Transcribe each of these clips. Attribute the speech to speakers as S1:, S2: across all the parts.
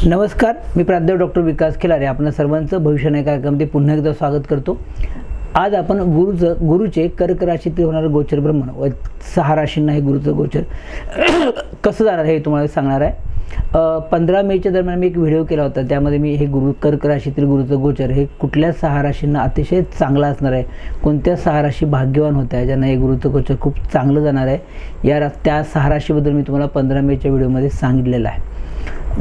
S1: नमस्कार, मी प्राध्यापक डॉक्टर विकास खिलारे आपल्या सर्वांचं भविष्य नाही कार्यक्रमामध्ये पुन्हा एकदा स्वागत करतो। आज आपण गुरुचे कर्क राशीतील होणारं गोचर भ्रमण व 6 राशींना हे गुरुचं गोचर कसं जाणार हे तुम्हाला सांगणार आहे। 15 मेच्या दरम्यान मी एक व्हिडिओ केला होता, त्यामध्ये मी हे कर्क राशीतील गुरुचं गोचर हे कुठल्या 6 राशींना अतिशय चांगलं असणार आहे, कोणत्या 6 राशी भाग्यवान होत्या ज्यांना हे गुरुचं गोचर खूप चांगलं जाणार आहे, त्या 6 राशीबद्दल मी तुम्हाला 15 मेच्या व्हिडिओमध्ये सांगितलेलं आहे।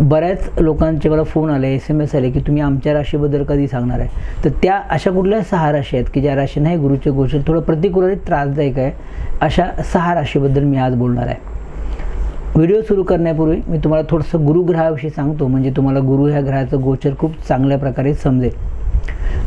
S1: बऱ्याच लोकांचे मला फोन आले, SMS आले की तुम्ही आमच्या राशीबद्दल कधी सांगणार आहे। तर त्या अशा कुठल्या 6 राशी आहेत की ज्या राशींना हे गुरुचे गोचर थोडं प्रतिकूल आणि त्रासदायक आहे, अशा 6 राशीबद्दल मी आज बोलणार आहे। व्हिडिओ सुरू करण्यापूर्वी मी तुम्हाला थोडंसं गुरुग्रहाविषयी सांगतो, म्हणजे तुम्हाला गुरु ह्या ग्रहाचं गोचर खूप चांगल्या प्रकारे समजेल।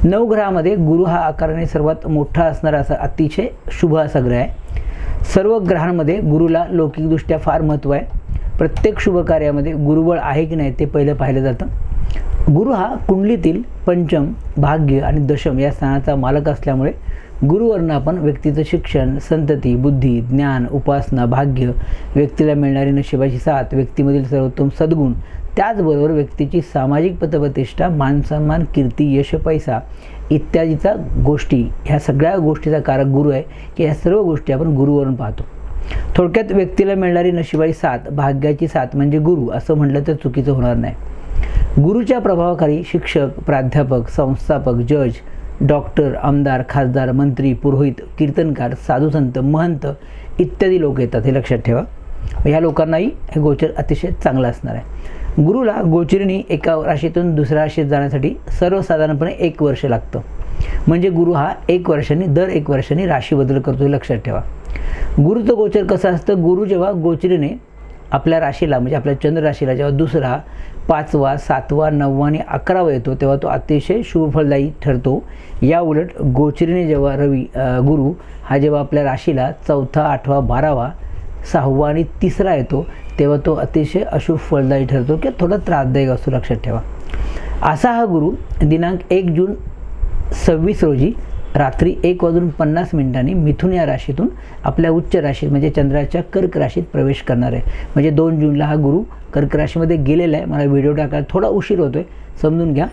S1: 9 ग्रहामध्ये गुरु हा आकाराने सर्वात मोठा असणारा असा अतिशय शुभ असा ग्रह आहे। सर्व ग्रहांमध्ये गुरुला लौकिकदृष्ट्या फार महत्त्व आहे। प्रत्येक शुभ कार्यामध्ये गुरुबळ आहे की नाही ते पहिलं पाहिलं जातं। गुरु हा कुंडलीतील पंचम, भाग्य आणि दशम या स्थानाचा मालक असल्यामुळे गुरुवरनं आपण व्यक्तीचं शिक्षण, संतती, बुद्धी, ज्ञान, उपासना, भाग्य, व्यक्तीला मिळणारी नशिबाची साथ, व्यक्तीमधील सर्वोत्तम सद्गुण, त्याचबरोबर व्यक्तीची सामाजिक पतप्रतिष्ठा, मानसन्मान, कीर्ती, यश, पैसा इत्यादीचा गोष्टी, ह्या सगळ्या गोष्टीचा कारक गुरु आहे की ह्या सर्व गोष्टी आपण गुरुवरून पाहतो। थोडक्यात व्यक्तीला मिळणारी नशिबाची साथ, भाग्याची साथ म्हणजे गुरु असं म्हटलं तर चुकीचं होणार नाही। गुरुच्या प्रभावाखाली शिक्षक, प्राध्यापक, संस्थापक, जज, डॉक्टर, आमदार, खासदार, मंत्री, पुरोहित, कीर्तनकार, साधुसंत, महंत इत्यादी लोक येतात, हे लक्षात ठेवा। ह्या लोकांनाही हे गोचर अतिशय चांगलं असणार आहे। गुरुला गोचरिणी एका राशीतून दुसऱ्या राशीत जाण्यासाठी सर्वसाधारणपणे 1 वर्ष लागतं, म्हणजे गुरु हा दर 1 वर्षांनी राशी बदल करतो, हे लक्षात ठेवा। गुरुचं गोचर कसं असतं, गुरु जेव्हा गोचरीने आपल्या राशीला म्हणजे आपल्या चंद्र राशीला जेव्हा 2रा, 5वा, 7वा, 9वा आणि 11वा येतो तेव्हा तो अतिशय शुभफलदायी ठरतो। या उलट गोचरीने जेव्हा गुरु हा जेव्हा आपल्या राशीला 4था, 8वा, 12वा, 6वा आणि 3रा येतो तेव्हा तो अतिशय अशुभ फलदायी ठरतो किंवा थोडा त्रासदायक असतो, लक्षात ठेवा। असा हा गुरु दिनांक 1 जून 26 रोजी रात्री 1:50 मिथुन या राशीतून आपल्या उच्च राशीत म्हणजे चंद्राच्या कर्क राशीत प्रवेश करणार आहे। म्हणजे 2 जूनला हा गुरु कर्क राशीमध्ये गेलेला आहे। मला व्हिडिओ टाकायला थोडा उशीर होतोय, समजून घ्या।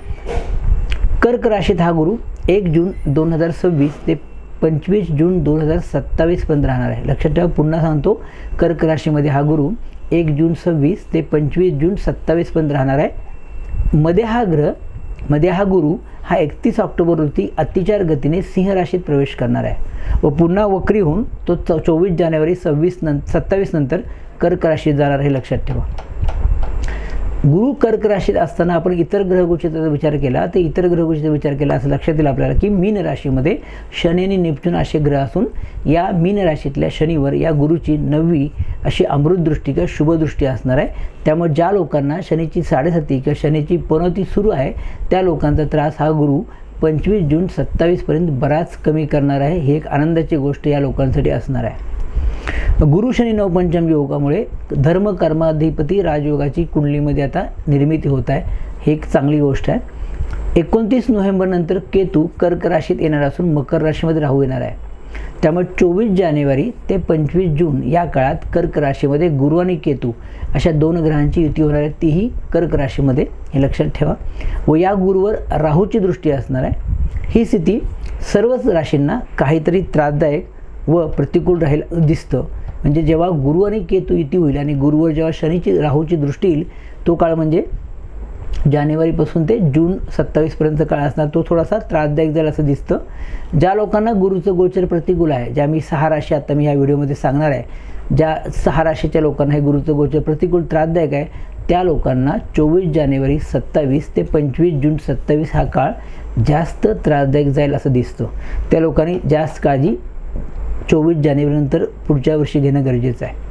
S1: कर्क राशीत हा गुरु 1 जून 2026 ते 25 जून 2027 पर्यंत राहणार आहे। लक्षात ठेवा, पुन्हा सांगतो, कर्क राशीमध्ये हा गुरु 1 जून 26 ते 25 जून 27 पर्यंत राहणार आहे। मध्ये हा गुरु हा 31 ऑक्टोबर रोजी अतिचार गतीने सिंह राशीत प्रवेश करणार आहे व पुन्हा वक्री होऊन तो 24 जानेवारी 27 नंतर कर्क राशीत जाणार, हे लक्षात ठेवा। गुरु कर्क राशीत असताना आपण इतर ग्रहगोचराचा विचार केला तर इतर ग्रहगोचराचा विचार केला असं लक्षात येईल आपल्याला की मीन राशीमध्ये शनी आणि नेपच्यून असे ग्रह असून या मीन राशीतल्या शनीवर या गुरुची 9वी अशी अमृतदृष्टी किंवा शुभदृष्टी असणार आहे। त्यामुळे ज्या लोकांना शनीची 7.5 किंवा शनीची पनौती सुरू आहे त्या लोकांचा त्रास हा गुरु 25 जून 27 पर्यंत बराच कमी करणार आहे। ही एक आनंदाची गोष्ट या लोकांसाठी असणार आहे। गुरु शनी नवपंचम योगामुळे धर्म कर्माधिपती राजयोगाची कुंडलीमध्ये आता निर्मिती होत आहे, ही एक चांगली गोष्ट आहे। 29 नोव्हेंबर नंतर केतू कर्क राशीत येणार असून मकर राशीमध्ये राहू येणार आहे। त्यामुळे 24 जानेवारी ते 25 जून या काळात कर्क राशीमध्ये गुरु आणि केतू अशा 2 ग्रहांची युती होणार आहे, तीही कर्क राशीमध्ये, हे लक्षात ठेवा। व या गुरुवर राहूची दृष्टी असणार आहे। ही स्थिती सर्वच राशींना काहीतरी त्रासदायक व प्रतिकूल राहील दिसतं। म्हणजे जेव्हा गुरु आणि केतू युती होईल आणि गुरुवर जेव्हा शनीची राहूची दृष्टी येईल तो काळ म्हणजे जानेवारीपासून ते जून 27 पर्यंत काळ असणार, तो थोडासा त्रासदायक जाईल असं दिसतं। ज्या लोकांना गुरुचं गोचर प्रतिकूल आहे, ज्या मी 6 राशी आता मी ह्या व्हिडिओमध्ये सांगणार आहे, ज्या 6 राशीच्या लोकांना हे गुरुचं गोचर प्रतिकूल त्रासदायक आहे त्या लोकांना 24 जानेवारी 27 ते 25 जून 27 हा काळ जास्त त्रासदायक जाईल असं दिसतं। त्या लोकांनी जास्त काळजी 24 जानेवारीनंतर पुढच्या वर्षी घेणं गरजेचं आहे।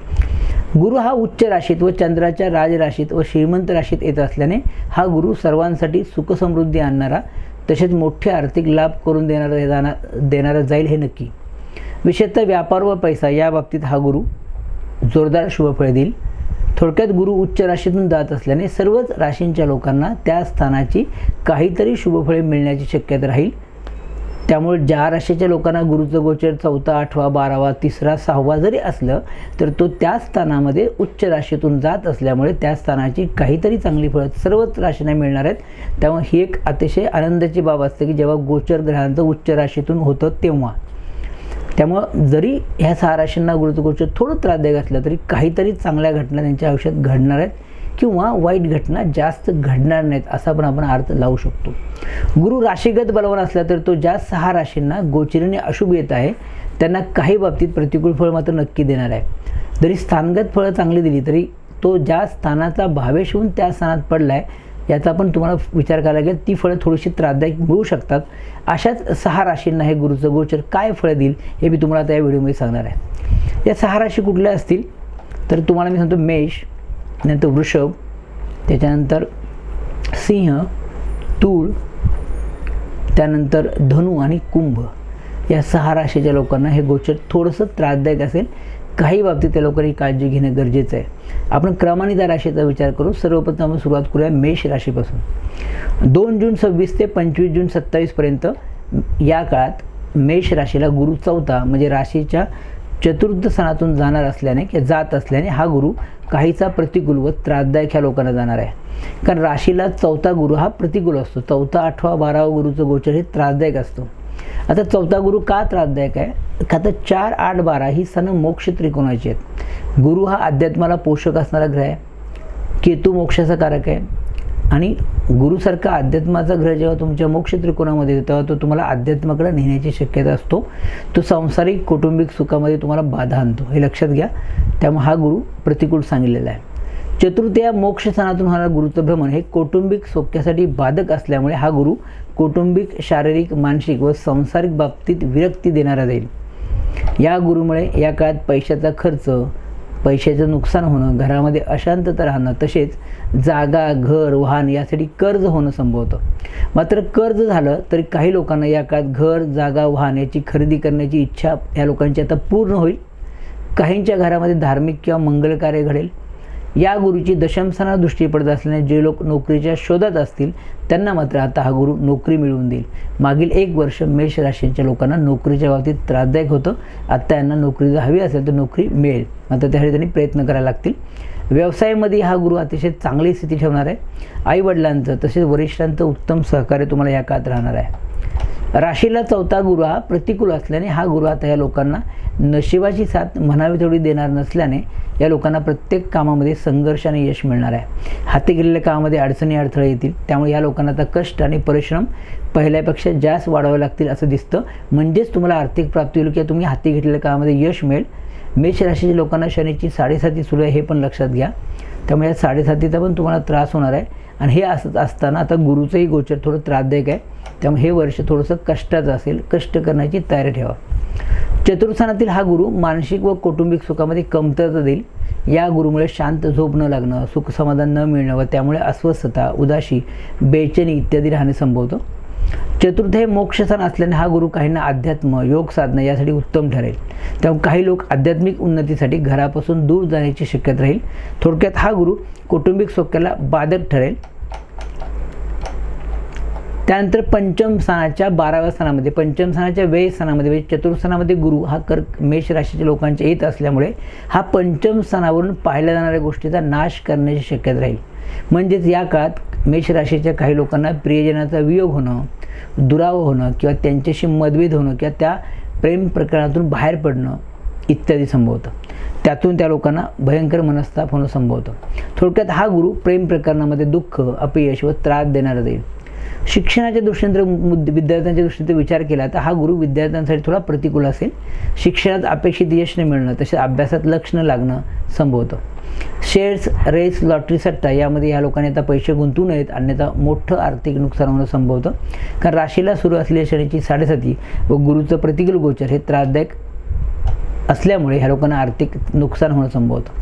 S1: गुरु हा उच्च राशीत व चंद्राच्या राजराशीत व श्रीमंत राशीत येत असल्याने हा गुरु सर्वांसाठी सुखसमृद्धी आणणारा तसेच मोठे आर्थिक लाभ करून देणारा जाईल, हे नक्की। विशेषतः व्यापार व पैसा या बाबतीत हा गुरु जोरदार शुभफळ देईल। थोडक्यात गुरु उच्च राशीतून जात असल्याने सर्वच राशींच्या लोकांना त्या स्थानाची काहीतरी शुभफळे मिळण्याची शक्यता राहील। त्यामुळे ज्या राशीच्या लोकांना गुरुचं गोचर 4, 8, 12, 3, 6 जरी असलं तर तो त्या स्थानामध्ये उच्च राशीतून जात असल्यामुळे त्या स्थानाची काहीतरी चांगली फळं सर्वच राशींना मिळणार आहेत. त्यामुळे ही एक अतिशय आनंदाची बाब असते की जेव्हा गोचर ग्रहांचं उच्च राशीतून होतं तेव्हा. त्यामुळं जरी ह्या 6 राशींना गुरुचं गोचर थोडं त्रासदायक असलं तरी काहीतरी चांगल्या घटना त्यांच्या आयुष्यात घडणार आहेत किंवा वाईट घटना जास्त घडणार नाहीत असा पण आपण अर्थ लावू शकतो. गुरु राशीगत बलवान असला तर तो ज्या 6 राशींना गोचरीने अशुभ येत आहे त्यांना काही बाबतीत प्रतिकूल फळ मात्र नक्की देणार आहे. जरी स्थानगत फळं चांगली दिली तरी तो ज्या स्थानाचा भावेश होऊन त्या स्थानात पडला आहे याचा पण तुम्हाला विचार करायला लागेल. ती फळं थोडीशी त्रासदायक मिळू शकतात. अशाच 6 राशींना हे गुरुचं गोचर काय फळं देईल हे मी तुम्हाला त्या व्हिडिओमध्ये सांगणार आहे. या 6 राशी कुठल्या असतील तर तुम्हाला मी सांगतो मेष, नंतर वृषभ, त्याच्यानंतर सिंह, तूळ, त्यानंतर धनु आणि कुंभ. या 6 राशीच्या लोकांना हे गोचर थोडंसं त्रासदायक असेल. काही बाबतीत त्या लोकांनी काळजी घेणं गरजेचं आहे. आपण क्रमाने त्या राशीचा विचार करू. सर्वप्रथम आपण सुरुवात करूया मेष राशीपासून. 2 जून 26 ते 25 जून 27 पर्यंत या काळात मेष राशीला गुरु 4 म्हणजे राशीच्या चतुर्थ स्थानातून जाणार असल्याने किंवा जात असल्याने हा गुरु काहीचा प्रतिकूल व त्रासदायक ह्या लोकांना जाणार आहे. कारण राशीला 4था गुरु हा प्रतिकूल असतो. 4, 8, 12 गुरुचं गोचर हे त्रासदायक असतो. आता 4था गुरु का त्रासदायक आहे का तर 4, 8, 12 ही सन मोक्ष त्रिकोणाची आहेत. गुरु हा अध्यात्माला पोषक असणारा ग्रह आहे. केतू मोक्षाचा कारक आहे आणि गुरुसारखा अध्यात्माचा ग्रह जेव्हा तुमच्या मोक्ष त्रिकोणामध्ये येतो तेव्हा तो तुम्हाला अध्यात्माकडे नेण्याची शक्यता असतो. तो सांसारिक कौटुंबिक सुखामध्ये तुम्हाला बाधा आणतो, हे लक्षात घ्या. त्यामुळे हा गुरु प्रतिकूल सांगितलेला आहे. चतुर्थ्या मोक्ष स्थानातून होणारा गुरुचं भ्रमण हे कौटुंबिक सौख्यासाठी बाधक असल्यामुळे हा गुरु कौटुंबिक, शारीरिक, मानसिक व सांसारिक बाबतीत विरक्ती देणारा जाईल. या गुरुमुळे या काळात पैशाचा खर्च, पैशाचं नुकसान होणं, घरामध्ये अशांतता राहणं, तसेच जागा, घर, वाहन यासाठी कर्ज होणं संभवतं. मात्र कर्ज झालं तरी काही लोकांना या काळात घर, जागा, वाहन याची खरेदी करण्याची इच्छा या लोकांची आता पूर्ण होईल. काहींच्या घरामध्ये धार्मिक किंवा मंगल कार्य घडेल. या गुरुची दशमस्थानावर दृष्टी पडत असल्याने जे लोक नोकरीच्या शोधात असतील त्यांना मात्र आता हा गुरु नोकरी मिळवून देईल. मागील 1 वर्ष मेष राशीच्या लोकांना नोकरीच्या बाबतीत त्रासदायक होतं. आता यांना नोकरी जर हवी असेल तर नोकरी मिळेल, मात्र त्यासाठी त्यांनी प्रयत्न करायला लागतील. व्यवसायामध्ये हा गुरु अतिशय चांगली स्थिती ठेवणार आहे. आईवडिलांचं तसेच वरिष्ठांचं उत्तम सहकार्य तुम्हाला या काळात राहणार आहे. राशीला 4था गुरु हा प्रतिकूल असल्याने हा गुरु आता या लोकांना नशिबाची साथ म्हणावी तेवढी देणार नसल्याने या लोकांना प्रत्येक कामामध्ये संघर्ष आणि यश मिळणार आहे. हाती गेलेल्या कामामध्ये अडचणी अडथळे येतील. त्यामुळे या लोकांना आता कष्ट आणि परिश्रम पहिल्यापेक्षा जास्त वाढवावे लागतील असं दिसतं. म्हणजेच तुम्हाला आर्थिक प्राप्ती होईल किंवा तुम्ही हाती घेतलेल्या कामामध्ये यश मिळेल. मेष राशीच्या लोकांना शनीची 7.5 सुरू आहे हे पण लक्षात घ्या. त्यामुळे या 7.5चा पण तुम्हाला त्रास होणार आहे. आणि हे असंच असताना आता गुरुचंही गोचर थोडं त्रासदायक आहे. त्यामुळे हे वर्ष थोडंसं कष्टाचं असेल. कष्ट करण्याची तयारी ठेवा. चतुर्थानातील हा गुरु मानसिक व कौटुंबिक सुखामध्ये कमतरता देईल. या गुरुमुळे शांत झोप न लागणं, सुख समाधान न मिळणं व त्यामुळे अस्वस्थता, उदासी, बेचैनी इत्यादी राहणे संभवतं. चतुर्थ हे मोक्षस्थान असल्याने हा गुरु काहींना अध्यात्म, योग साधना यासाठी उत्तम ठरेल. त्यामुळे काही लोक आध्यात्मिक उन्नतीसाठी घरापासून दूर जाण्याची शक्यता राहील. थोडक्यात हा गुरु कौटुंबिक सौख्याला बाधक ठरेल. त्यानंतर पंचम स्थानाच्या 12व्या स्थानामध्ये, पंचम स्थानाच्या व्यय स्थानामध्ये म्हणजे चतुर्थानामध्ये गुरु हा मेष राशीच्या लोकांच्या येत असल्यामुळे हा पंचम स्थानावरून पाहिल्या जाणाऱ्या गोष्टीचा नाश करण्याची शक्यता राहील. म्हणजेच या काळात मेष राशीच्या काही लोकांना प्रियजनाचा वियोग होणं, दुरावा होणं किंवा त्यांच्याशी मतभेद होणं किंवा त्या प्रेम प्रकरणातून बाहेर पडणं इत्यादी संभवतं. त्यातून त्या लोकांना भयंकर मनस्ताप होणं संभवतं. थोडक्यात हा गुरु प्रेम प्रकरणामध्ये दुःख, अपयश व त्रास देणारा जाईल. शिक्षणाच्या दृष्टीने विद्यार्थ्यांच्या दृष्टीने विचार केला तर हा गुरु विद्यार्थ्यांसाठी थोडा प्रतिकूल असेल. शिक्षणात अपेक्षित यश न मिळणं, तसेच अभ्यासात लक्ष न लागणं संभवतं. शेअर्स, रेस, लॉटरी, सट्टा यामध्ये या लोकांनी आता पैसे गुंतवू नयेत, अन्यथा मोठं आर्थिक नुकसान होणं संभवतं. कारण राशीला सुरू असलेल्या शनीची 7.5 व गुरुचं प्रतिकूल गोचर हे त्रासदायक असल्यामुळे ह्या लोकांना आर्थिक नुकसान होणं संभवतं.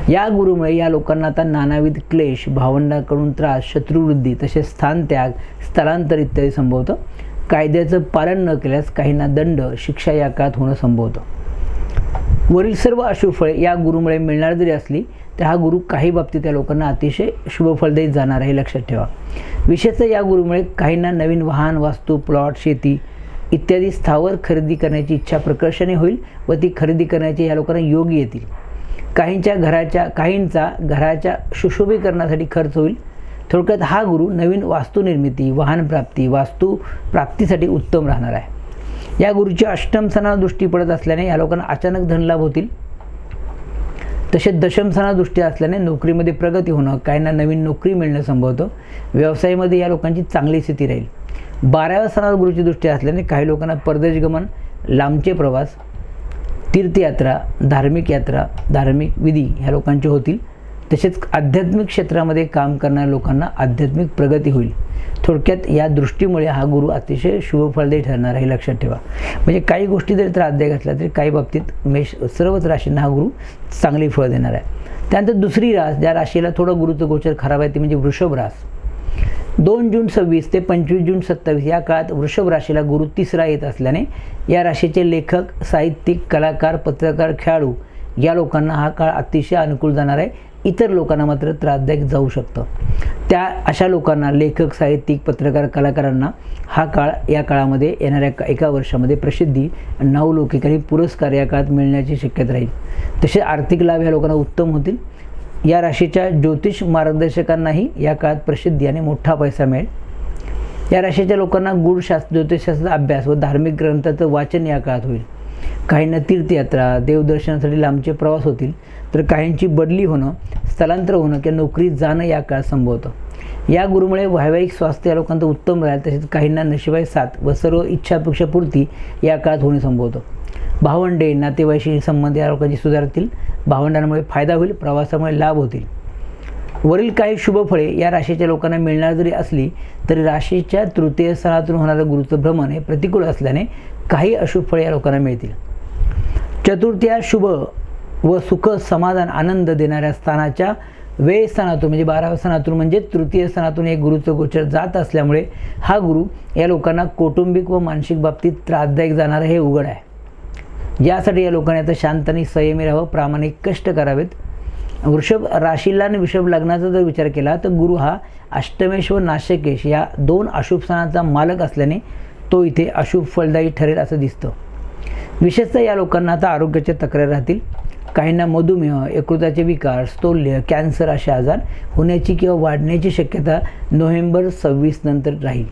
S1: या गुरुमुळे या लोकांना आता नानाविध क्लेश, भावंडांकडून त्रास, शत्रुवृद्धी तसेच स्थानत्याग, स्थलांतर इत्यादी संभवतं. कायद्याचं पालन न केल्यास काहींना दंड, शिक्षा या काळात होणं संभवतं. वरील सर्व अशुभ फळे या गुरुमुळे मिळणार जरी असली तर हा गुरु काही बाबतीत या लोकांना अतिशय शुभ फल देत जाणार आहे, लक्षात ठेवा. विशेषतः या गुरुमुळे काहींना नवीन वाहन, वास्तू, प्लॉट, शेती इत्यादी स्थावर खरेदी करण्याची इच्छा प्रकर्षाने होईल व ती खरेदी करण्याचे या लोकांना योग येतील. काहींचा घराच्या सुशोभीकरणासाठी खर्च होईल. थोडक्यात हा गुरु नवीन वास्तुनिर्मिती, वाहन प्राप्ती, वास्तू प्राप्तीसाठी उत्तम राहणार आहे. या गुरुची अष्टम स्थानावर दृष्टी पडत असल्याने या लोकांना अचानक धनलाभ होतील. तसेच दशम स्थानावर दृष्टी असल्याने नोकरीमध्ये प्रगती होणं, काहींना नवीन नोकरी मिळणं संभवतं. व्यवसायामध्ये या लोकांची चांगली स्थिती राहील. 12व्या स्थानावर गुरुची दृष्टी असल्याने काही लोकांना परदेश गमन, लांबचे प्रवास, तीर्थयात्रा, धार्मिक यात्रा, धार्मिक विधी ह्या लोकांचे होतील. तसेच आध्यात्मिक क्षेत्रामध्ये काम करणाऱ्या लोकांना आध्यात्मिक प्रगती होईल. थोडक्यात या दृष्टीमुळे हा गुरु अतिशय शुभफलदायी ठरणार आहे, लक्षात ठेवा. म्हणजे काही गोष्टी जरी त्रासदायक असल्या तरी काही बाबतीत सर्वच राशींना हा गुरु चांगली फळ देणार आहे. त्यानंतर दुसरी रास, ज्या राशीला थोडं गुरुचं गोचर खराब आहे ती म्हणजे वृषभ रास. 2 जून 26 ते 25 जून 27 या काळात वृषभ राशीला गुरु तिसरा येत असल्याने या राशीचे लेखक, साहित्यिक, कलाकार, पत्रकार, खेळाडू या लोकांना हा काळ अतिशय अनुकूल जाणार आहे. इतर लोकांना मात्र त्रासदायक जाऊ शकतं. अशा लोकांना, लेखक, साहित्यिक, पत्रकार, कलाकारांना हा काळ, या काळामध्ये येणाऱ्या एका वर्षामध्ये प्रसिद्धी, नावलौकिक आणि पुरस्कार या काळात मिळण्याची शक्यता राहील. तसे आर्थिक लाभ या लोकांना उत्तम होतील. या राशीच्या ज्योतिष मार्गदर्शकांनाही या काळात प्रसिद्धी आणि मोठा पैसा मिळेल. या राशीच्या लोकांना ज्योतिषशास्त्राचा अभ्यास व धार्मिक ग्रंथाचं वाचन या काळात होईल. काहींना तीर्थयात्रा, देवदर्शनासाठी लांबचे प्रवास होतील. तर काहींची बदली होणं, स्थलांतर होणं किंवा नोकरी जाणं या काळात संभवतं. या गुरुमुळे वैवाहिक स्वास्थ्य या लोकांचं उत्तम राहील. तसेच काहींना नशिबाई साथ व सर्व इच्छापेक्षा पूर्ती या काळात होणे संभवतं. भावंडे, नातेवाईशी संबंध या लोकांची सुधारतील. भावंडांमुळे फायदा होईल. प्रवासामुळे लाभ होतील. वरील काही शुभफळे या राशीच्या लोकांना मिळणार जरी असली तरी राशीच्या तृतीय स्थानातून होणारं गुरुचं भ्रमण हे प्रतिकूल असल्याने काही अशुभ फळे या लोकांना मिळतील. चतुर्थ्या शुभ व सुख, समाधान, आनंद देणाऱ्या स्थानाच्या व्यय स्थानातून म्हणजे 12व्या स्थानातून म्हणजे तृतीय स्थानातून एक गुरुचं गोचर जात असल्यामुळे हा गुरु या लोकांना कौटुंबिक व मानसिक बाबतीत त्रासदायक जाणार हे उघड आहे. यासाठी या लोकांनी आता शांत आणि संयमी राहावं, प्रामाणिक कष्ट करावेत. वृषभ राशीला आणि वृषभ लग्नाचा जर विचार केला तर गुरु हा अष्टमेश व नाशकेश या 2 अशुभ स्थानाचा मालक असल्याने तो इथे अशुभ फलदायी ठरेल असं दिसतं. विशेषतः या लोकांना आता आरोग्याच्या तक्रारी राहतील. काहींना मधुमेह, यकृताचे विकार, स्थौल्य, कॅन्सर असे आजार होण्याची किंवा वाढण्याची शक्यता नोव्हेंबर 26 नंतर राहील.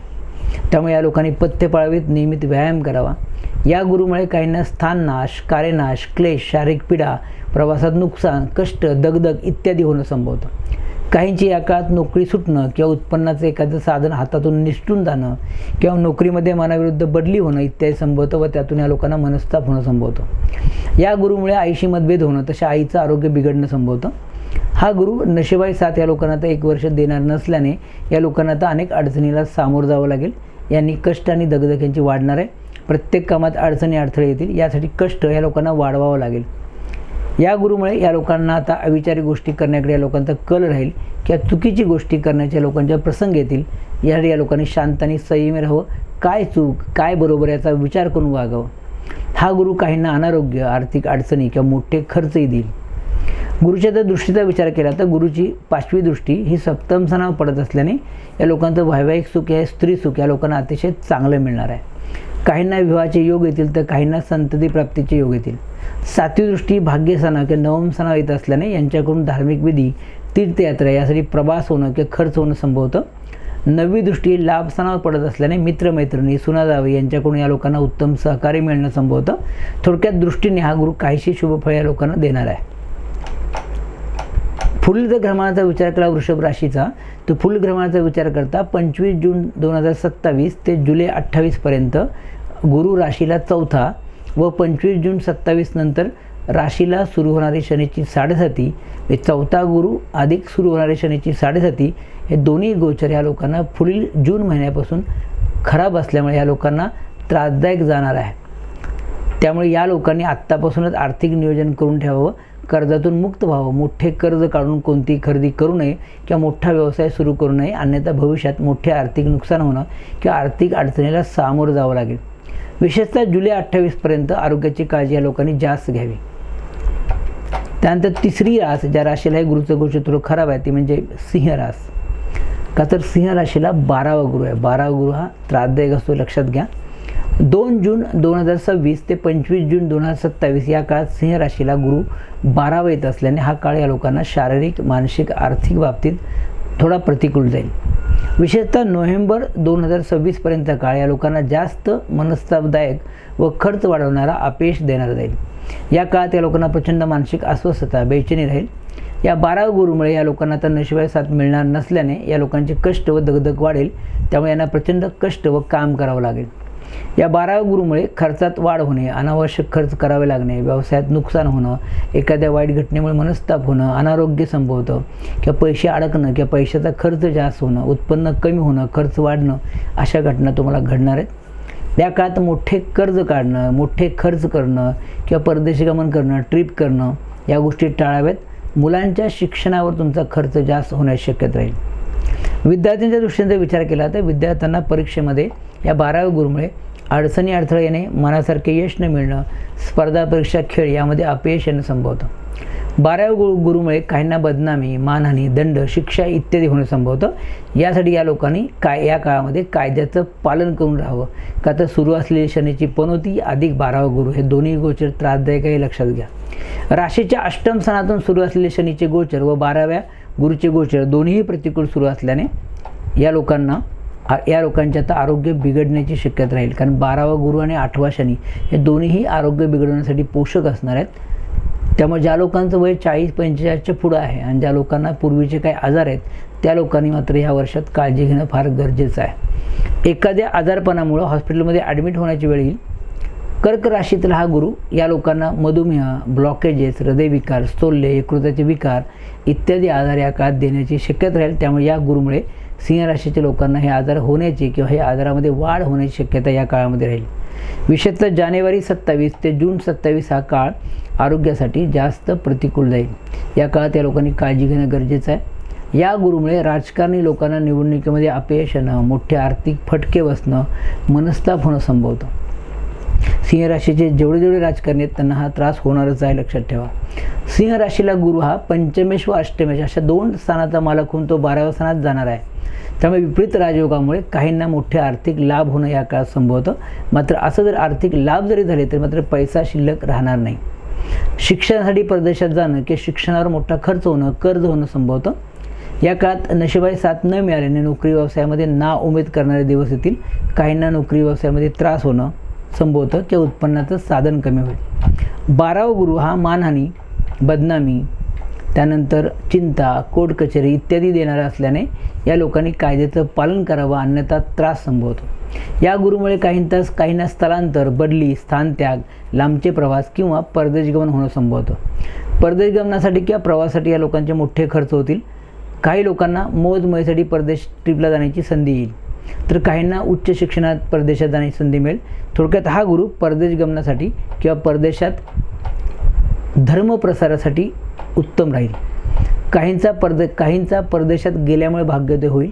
S1: त्यामुळे या लोकांनी पथ्य पाळावीत, नियमित व्यायाम करावा. या गुरुमुळे काहींना स्थाननाश, कार्यनाश, क्लेश, शारीरिक पीडा, प्रवासात नुकसान, कष्ट, दगदग इत्यादी होणं संभवतं. काहींची या काळात नोकरी सुटणं किंवा उत्पन्नाचं एखादं साधन हातातून निसटून जाणं किंवा नोकरीमध्ये मनाविरुद्ध बदली होणं इत्यादी संभवतं व त्यातून या लोकांना मनस्ताप होणं संभवतं. या गुरुमुळे आईशी मतभेद होणं, तसे आईचं आरोग्य बिघडणं संभवतं. हा गुरु नशिबाई साथ या लोकांना आता 1 वर्ष देणार नसल्याने या लोकांना आता अनेक अडचणीला सामोरं जावं लागेल. यांनी कष्ट आणि दगदग यांची वाढणार आहे. प्रत्येक कामात अडचणी अडथळे येतील. यासाठी कष्ट या लोकांना वाढवावं लागेल. या गुरुमुळे या लोकांना आता अविचारी गोष्टी करण्याकडे या लोकांचा कल राहील किंवा चुकीची गोष्टी करण्याच्या लोकांच्या प्रसंग येतील. यासाठी या लोकांनी शांत आणि संयमी राहावं. काय चूक, काय बरोबर याचा विचार करून वागावं. हा गुरु काहींना अनारोग्य, आर्थिक अडचणी किंवा मोठे खर्चही देईल. गुरुच्या जर दृष्टीचा विचार केला तर गुरुची 5वी दृष्टी ही सप्तम स्थानावर पडत असल्याने या लोकांचं वैवाहिक सुख या स्त्री सुख या लोकांना अतिशय चांगलं मिळणार आहे. काहींना विवाहाचे योग येतील तर काहींना संतती प्राप्तीचे योग येतील. 7वी दृष्टी भाग्यस्थानावर किंवा 9म स्थानावर येत असल्याने यांच्याकडून धार्मिक विधी, तीर्थयात्रा यासाठी प्रवास होणं किंवा खर्च होणं संभवतं. 9वी दृष्टी लाभ स्थानावर पडत असल्याने मित्रमैत्रिणी, सुनाजावे यांच्याकडून या लोकांना उत्तम सहकार्य मिळणं संभवतं. थोडक्यात दृष्टीने हा गुरु काहीशी शुभफळ या लोकांना देणार आहे. फुल ग्रहमानाचा विचार केला वृषभ राशीचा तर फुल ग्रहमानाचा विचार करता 25 जून 2027 ते जुलै 28 पर्यंत गुरु राशीला 4था व 25 जून 27 नंतर राशीला सुरू होणारी शनीची 7.5 हे 4था गुरु अधिक सुरू होणारी शनीची 7.5 हे दोन्ही गोचर या लोकांना पुढील जून महिन्यापासून खराब असल्यामुळे या लोकांना त्रासदायक जाणार आहे. त्यामुळे या लोकांनी आत्तापासूनच आर्थिक नियोजन करून ठेवावं. कर्जातून मुक्त व्हावं. मोठे कर्ज काढून कोणती खरेदी करू नये किंवा मोठा व्यवसाय सुरू करू नये. अन्यथा भविष्यात मोठे आर्थिक नुकसान होणं किंवा आर्थिक अडचणीला सामोरं जावं लागेल. विशेषतः जुलै 28 पर्यंत आरोग्याची काळजी या लोकांनी जास्त घ्यावी. त्यानंतर 3री रास, ज्या राशीला हे गुरुचं गोचर थोडं खराब आहे ती म्हणजे सिंह रास. का तर सिंह राशीला 12वा गुरु आहे. 12वा गुरु हा त्रासदायक असतो, लक्षात घ्या. 2 जून 2026 ते 25 जून 2027 या काळात सिंह राशीला गुरु 12वा येत असल्याने हा काळ या लोकांना शारीरिक, मानसिक, आर्थिक बाबतीत थोडा प्रतिकूल जाईल. विशेषतः नोव्हेंबर 2026 पर्यंत काळ या लोकांना जास्त मनस्तापदायक व खर्च वाढवणारा अपयश देणारा जाईल. या काळात या लोकांना प्रचंड मानसिक अस्वस्थता, बेचैनी राहील. या 12 गुरुमुळे या लोकांना तर नशिबाई साथ मिळणार नसल्याने या लोकांचे कष्ट व दगदग वाढेल. त्यामुळे यांना प्रचंड कष्ट व काम करावं लागेल. या 12 गुरुमुळे खर्चात वाढ होणे, अनावश्यक खर्च करावे लागणे, व्यवसायात नुकसान होणं, एखाद्या वाईट घटनेमुळे मनस्ताप होणं, अनारोग्य संभवतं किंवा पैसे अडकणं किंवा पैशाचा खर्च जास्त होणं, उत्पन्न कमी होणं, खर्च वाढणं अशा घटना तुम्हाला घडणार आहेत. या काळात मोठे कर्ज काढणं, मोठे खर्च करणं किंवा परदेशी गमन करणं, ट्रिप करणं या गोष्टी टाळाव्यात. मुलांच्या शिक्षणावर तुमचा खर्च जास्त होण्याची शक्यता राहील. विद्यार्थ्यांच्या दृष्टीने जर विचार केला तर विद्यार्थ्यांना परीक्षेमध्ये या 12 गुरुमुळे अडचणी, अडथळे येणे, मनासारखे यश न मिळणं, स्पर्धा परीक्षा, खेळ यामध्ये अपयश येणं संभवतं. 12 गुरुमुळे काहींना बदनामी, मानहानी, दंड, शिक्षा इत्यादी होणं संभवतं. यासाठी या लोकांनी या काळामध्ये कायद्याचं पालन करून राहावं. का तर सुरू असलेली शनीची पनोती अधिक 12 गुरु हे दोन्ही गोचर त्रासदायक आहे, लक्षात घ्या. राशीच्या अष्टम स्थानातून सुरू असलेले शनीचे गोचर व 12व्या गुरुचे गोचर दोन्हीही प्रतिकूल सुरू असल्याने या लोकांच्या आता आरोग्य बिघडण्याची शक्यता राहील. कारण 12वा गुरु आणि 8वा शनी हे दोन्हीही आरोग्य बिघडवण्यासाठी पोषक असणार आहेत. त्यामुळे ज्या लोकांचं वय 40-45च्या पुढं आहे आणि ज्या लोकांना पूर्वीचे काही आजार आहेत त्या लोकांनी मात्र ह्या वर्षात काळजी घेणं फार गरजेचं आहे. एखाद्या आजारपणामुळं हॉस्पिटलमध्ये ॲडमिट होण्याची वेळ येईल. कर्क राशीतील हा गुरु या लोकांना मधुमेह, ब्लॉकेजेस, हृदयविकार, स्थौल्य, यकृताचे विकार इत्यादी आजार या काळात देण्याची शक्यता राहील. त्यामुळे या गुरुमुळे सिंह राशीच्या लोकांना हे आजार होण्याची किंवा हे आजारामध्ये वाढ होण्याची शक्यता या काळामध्ये राहील. विशेषतः जानेवारी 27 ते जून 27 हा काळ आरोग्यासाठी जास्त प्रतिकूल जाईल. या काळात या लोकांनी काळजी घेणं गरजेचं आहे. या गुरुमुळे राजकारणी लोकांना निवडणुकीमध्ये अपयश येणं, मोठे आर्थिक फटके बसणं, मनस्ताप होणं संभवतं. सिंह राशीचे जेवढे राजकारणी आहेत त्यांना हा त्रास होणारच आहे, लक्षात ठेवा. सिंह राशीला गुरु हा पंचमेश व अष्टमेश अशा 2 स्थानाचा मालक होऊन तो 12व्या स्थानात जाणार आहे. त्यामुळे विपरीत राजयोगामुळे काहींना मोठे आर्थिक लाभ होणं या काळात संभवतं. मात्र असं जर आर्थिक लाभ जरी झाले तर मात्र पैसा शिल्लक राहणार नाही. शिक्षणासाठी परदेशात जाणं किंवा शिक्षणावर मोठा खर्च होणं, कर्ज होणं संभवतं. या काळात नशिबाई साथ न मिळाल्याने नोकरी व्यवसायामध्ये नाउमेद करणारे दिवस येतील. काहींना नोकरी व्यवसायामध्ये त्रास होणं संभवतं किंवा उत्पन्नाचं साधन कमी होईल. 12वा गुरु हा मानहानी, बदनामी, त्यानंतर चिंता, कोर्ट कचेरी इत्यादी देणारा असल्याने या लोकांनी कायद्याचं पालन करावं, अन्यथा त्रास संभवतो. या गुरुमुळे काहींना स्थलांतर, बदली, स्थानत्याग, लांबचे प्रवास किंवा परदेश गमन होणं संभवतं. परदेश गमनासाठी किंवा प्रवासासाठी या लोकांचे मोठे खर्च होतील. काही लोकांना मौज-मजेसाठी परदेश ट्रिपला जाण्याची संधी येईल, तर काहींना उच्च शिक्षणात परदेशात जाण्याची संधी मिळेल. थोडक्यात हा गुरु परदेश गमनासाठी किंवा परदेशात धर्मप्रसारासाठी उत्तम राहील. काहींचा परदेशात गेल्यामुळे भाग्योदय होईल.